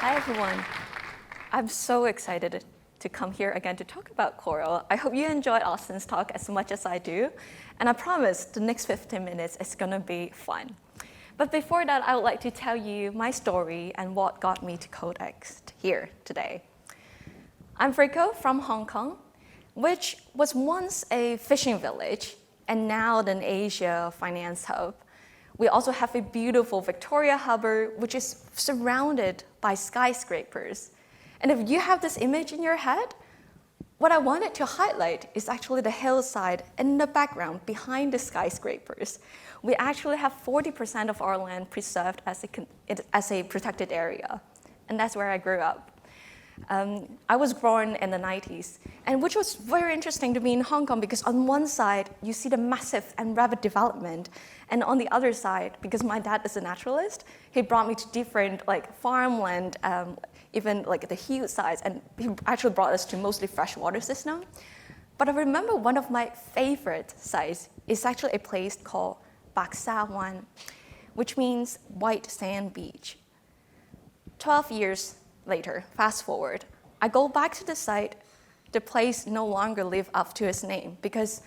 Hi, everyone. I'm so excited to come here again to talk about coral. I hope you enjoyed Austin's talk as much as I do. And I promise the next 15 minutes is going to be fun. But before that, I would like to tell you my story and what got me to Codex here today. I'm Vriko from Hong Kong, which was once a fishing village and now an Asia finance hub. We also have a beautiful Victoria Harbour, which is surrounded by skyscrapers. And if you have this image in your head, what I wanted to highlight is actually the hillside in the background behind the skyscrapers. We actually have 40% of our land preserved as a protected area, and that's where I grew up. I was born in the 90s, and which was very interesting to me in Hong Kong because on one side, you see the massive and rapid development, and on the other side, because my dad is a naturalist, he brought me to different farmland, even the huge size, and he actually brought us to mostly freshwater system. But I remember one of my favorite sites is actually a place called Bak Sa Wan, which means white sand beach. 12 years later, fast forward, I go back to the site. The place no longer lives up to its name because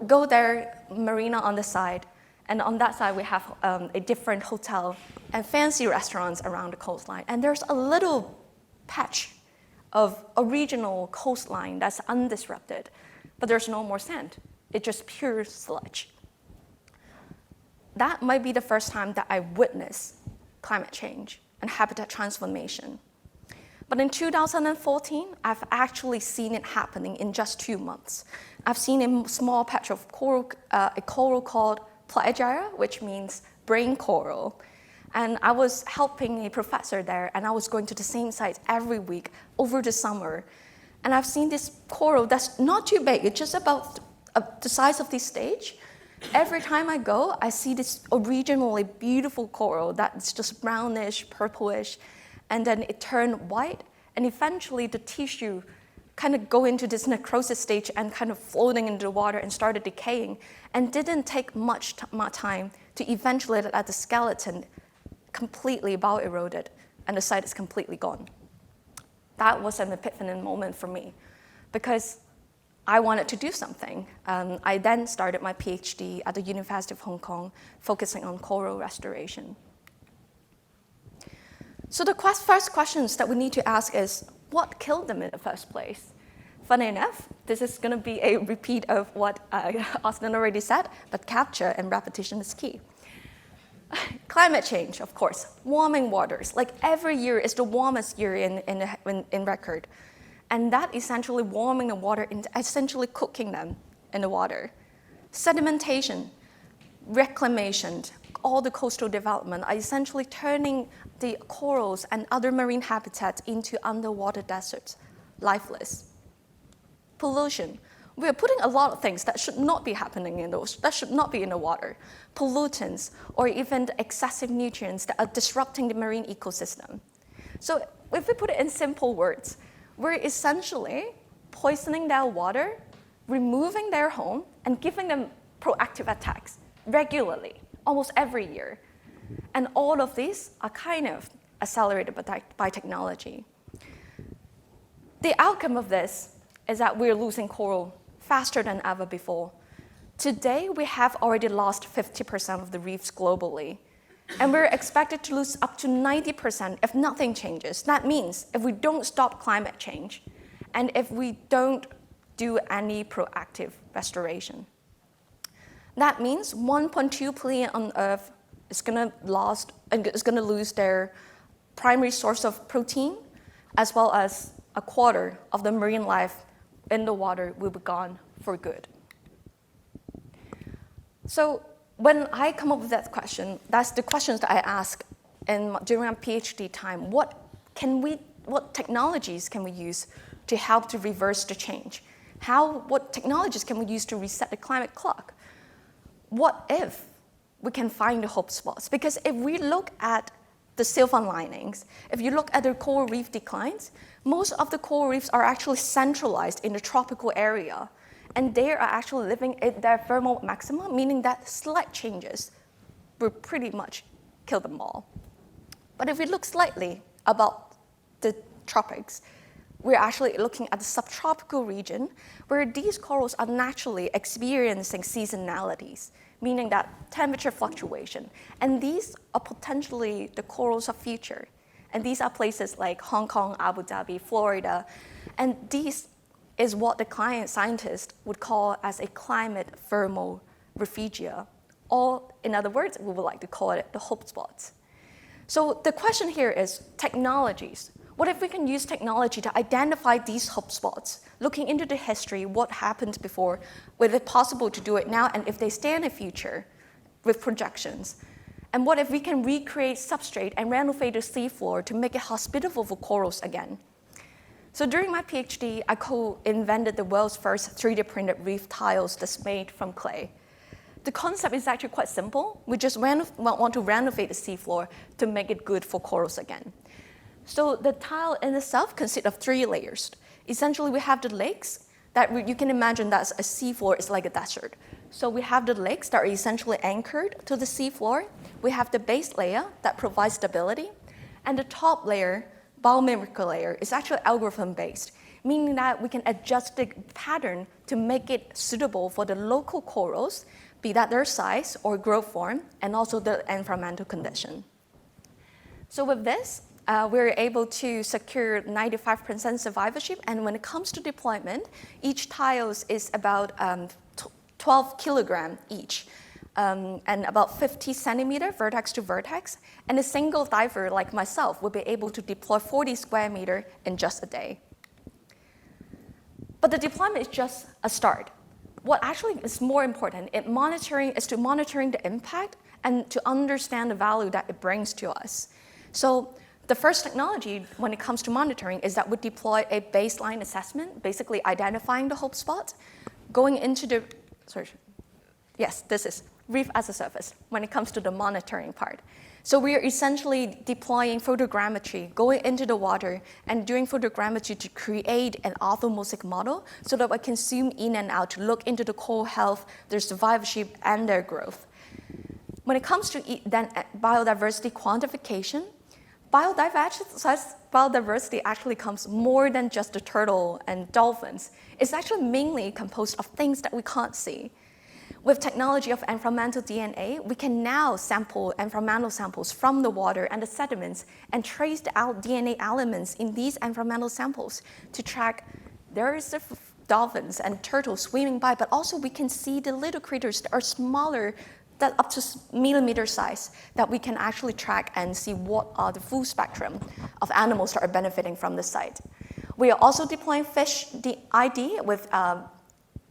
go there, marina on the side, and on that side we have a different hotel and fancy restaurants around the coastline. And there's a little patch of original coastline that's undisrupted, but there's no more sand. It's just pure sludge. That might be the first time that I witnessed climate change and habitat transformation. But in 2014, I've actually seen it happening in just 2 months. I've seen a small patch of coral, a coral called Plagiaria, which means brain coral. And I was helping a professor there, and I was going to the same site every week over the summer. And I've seen this coral that's not too big, it's just about the size of this stage. Every time I go, I see this originally beautiful coral that's just brownish, purplish, and then it turned white, and eventually the tissue kind of go into this necrosis stage and kind of floating into the water and started decaying, and didn't take much time to eventually let the skeleton completely bow-eroded, and the site is completely gone. That was an epiphany moment for me, because I wanted to do something. I then started my PhD at the University of Hong Kong, focusing on coral restoration. So the first questions that we need to ask is, what killed them in the first place? Funny enough, this is going to be a repeat of what Austin already said, but capture and repetition is key. Climate change, of course, warming waters. Like every year is the warmest year in record. And that essentially warming the water, essentially cooking them in the water. Sedimentation, reclamation, all the coastal development are essentially turning the corals and other marine habitats into underwater deserts, lifeless. Pollution. We are putting a lot of things that should not be happening in those, that should not be in the water. Pollutants, or even the excessive nutrients that are disrupting the marine ecosystem. So if we put it in simple words, we're essentially poisoning their water, removing their home, and giving them proactive attacks regularly, almost every year. And all of these are kind of accelerated by technology. The outcome of this is that we're losing coral faster than ever before. Today, we have already lost 50% of the reefs globally, and we're expected to lose up to 90% if nothing changes. That means if we don't stop climate change, and if we don't do any proactive restoration. That means 1.2 billion on Earth is going to lose their primary source of protein, as well as a quarter of the marine life in the water will be gone for good. So when I come up with that question, that's the questions that I ask during my PhD time. What technologies can we use to help to reverse the change? What technologies can we use to reset the climate clock? What if we can find the hope spots? Because if we look at the silver linings, if you look at the coral reef declines, most of the coral reefs are actually centralized in the tropical area, and they are actually living at their thermal maximum, meaning that slight changes will pretty much kill them all. But if we look slightly about the tropics, we're actually looking at the subtropical region where these corals are naturally experiencing seasonalities, meaning that temperature fluctuation. And these are potentially the corals of future. And these are places like Hong Kong, Abu Dhabi, Florida. And these is what the client scientist would call as a climate thermal refugia. Or in other words, we would like to call it the hope spots. So the question here is technologies. What if we can use technology to identify these hotspots, looking into the history, what happened before, whether it's possible to do it now, and if they stay in the future with projections? And what if we can recreate substrate and renovate the seafloor to make it hospitable for corals again? So during my PhD, I co-invented the world's first 3D printed reef tiles that's made from clay. The concept is actually quite simple. We just want to renovate the seafloor to make it good for corals again. So the tile in itself consists of 3 layers. Essentially, we have the legs that you can imagine that a seafloor is like a desert. So we have the legs that are essentially anchored to the seafloor. We have the base layer that provides stability. And the top layer, biomimicry layer, is actually algorithm-based, meaning that we can adjust the pattern to make it suitable for the local corals, be that their size or growth form, and also the environmental condition. So with this, we're able to secure 95% survivorship, and when it comes to deployment, each tiles is about 12 kilogram each, and about 50 centimeter vertex to vertex, and a single diver like myself will be able to deploy 40 square meter in just a day. But the deployment is just a start. What actually is more important is monitoring the impact and to understand the value that it brings to us. So the first technology when it comes to monitoring is that we deploy a baseline assessment, basically identifying the hope spot, going into the, this is reef as a surface when it comes to the monitoring part. So we are essentially deploying photogrammetry, going into the water and doing photogrammetry to create an orthomosaic model so that we can zoom in and out to look into the coral health, their survivorship, and their growth. When it comes to then biodiversity quantification, biodiversity actually comes more than just the turtle and dolphins. It's actually mainly composed of things that we can't see. With technology of environmental DNA, we can now sample environmental samples from the water and the sediments and trace the DNA elements in these environmental samples to track there is the dolphins and turtles swimming by, but also we can see the little critters that are smaller, that up to millimeter size, that we can actually track and see what are the full spectrum of animals that are benefiting from the site. We are also deploying fish ID with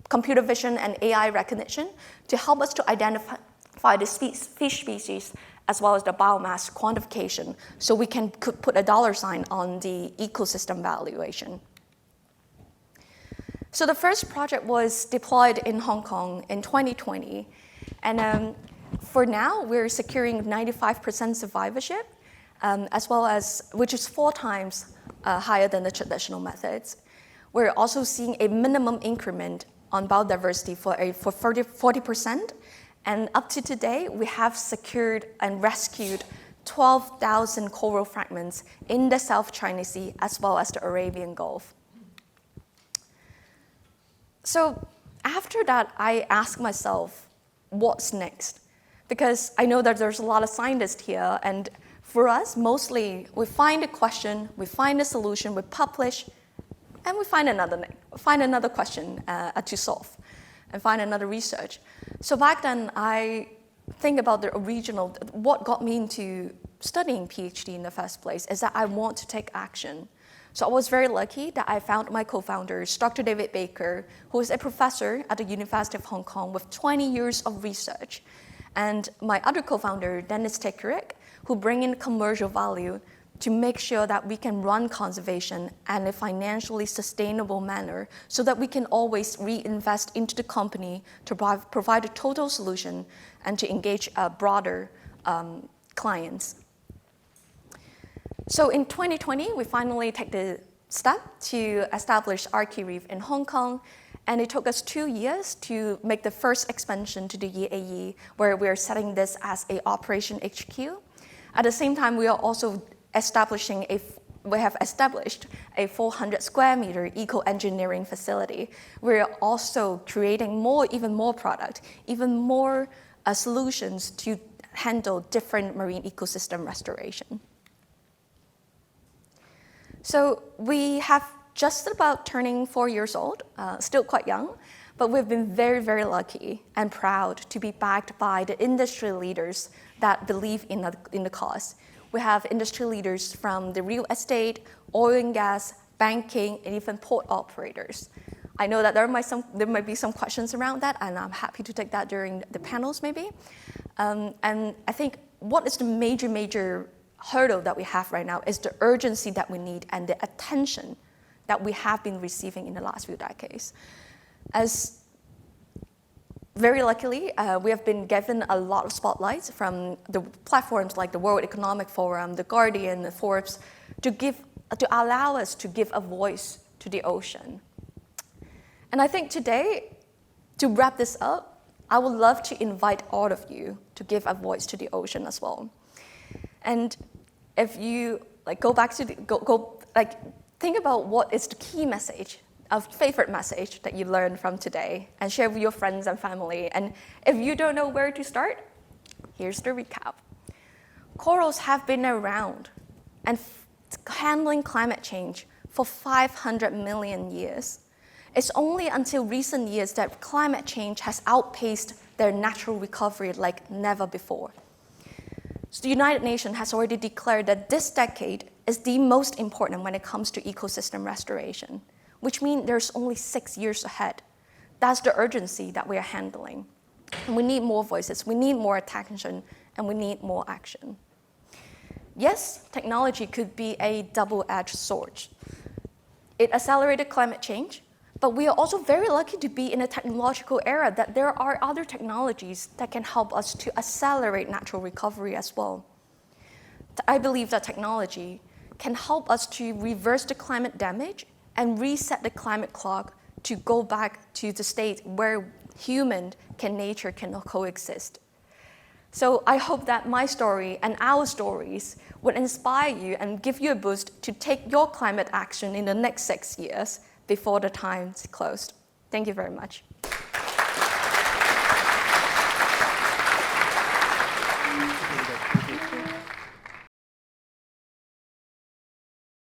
computer vision and AI recognition to help us to identify the fish species as well as the biomass quantification so we can put a dollar sign on the ecosystem valuation. So the first project was deployed in Hong Kong in 2020. And for now, we're securing 95% survivorship, as well as, which is 4 times higher than the traditional methods. We're also seeing a minimum increment on biodiversity for 40%. And up to today, we have secured and rescued 12,000 coral fragments in the South China Sea, as well as the Arabian Gulf. So after that, I asked myself, what's next? Because I know that there's a lot of scientists here, and for us, mostly, we find a question, we find a solution, we publish, and we find another question to solve, and find another research. So back then, I think about the original, what got me into studying PhD in the first place is that I want to take action. So I was very lucky that I found my co-founders, Dr. David Baker, who is a professor at the University of Hong Kong with 20 years of research, and my other co-founder, Dennis Tekerick, who bring in commercial value to make sure that we can run conservation in a financially sustainable manner so that we can always reinvest into the company to provide a total solution and to engage broader clients. So in 2020, we finally take the step to establish Archireef in Hong Kong, and it took us 2 years to make the first expansion to the UAE, where we're setting this as an operation HQ. At the same time, we are also establishing a we have established a 400 square meter eco-engineering facility. We're also creating even more product, even more solutions to handle different marine ecosystem restoration. So we have just about turning 4 years old, still quite young, but we've been very, very lucky and proud to be backed by the industry leaders that believe in the cause. We have industry leaders from the real estate, oil and gas, banking, and even port operators. I know that there might be some questions around that, and I'm happy to take that during the panels maybe. And I think what is the major hurdle that we have right now is the urgency that we need and the attention that we have been receiving in the last few decades. As very luckily, we have been given a lot of spotlights from the platforms like the World Economic Forum, The Guardian, the Forbes, to allow us to give a voice to the ocean. And I think today, to wrap this up, I would love to invite all of you to give a voice to the ocean as well. And if you go back to think about what is the key message, a favorite message that you learned from today, and share with your friends and family. And if you don't know where to start, here's the recap. Corals have been around and handling climate change for 500 million years. It's only until recent years that climate change has outpaced their natural recovery like never before. So the United Nations has already declared that this decade is the most important when it comes to ecosystem restoration, which means there's only 6 years ahead. That's the urgency that we are handling. And we need more voices, we need more attention, and we need more action. Yes, technology could be a double-edged sword. It accelerated climate change, but we are also very lucky to be in a technological era that there are other technologies that can help us to accelerate natural recovery as well. I believe that technology can help us to reverse the climate damage and reset the climate clock to go back to the state where human and nature can coexist. So I hope that my story and our stories would inspire you and give you a boost to take your climate action in the next 6 years before the time's closed. Thank you very much.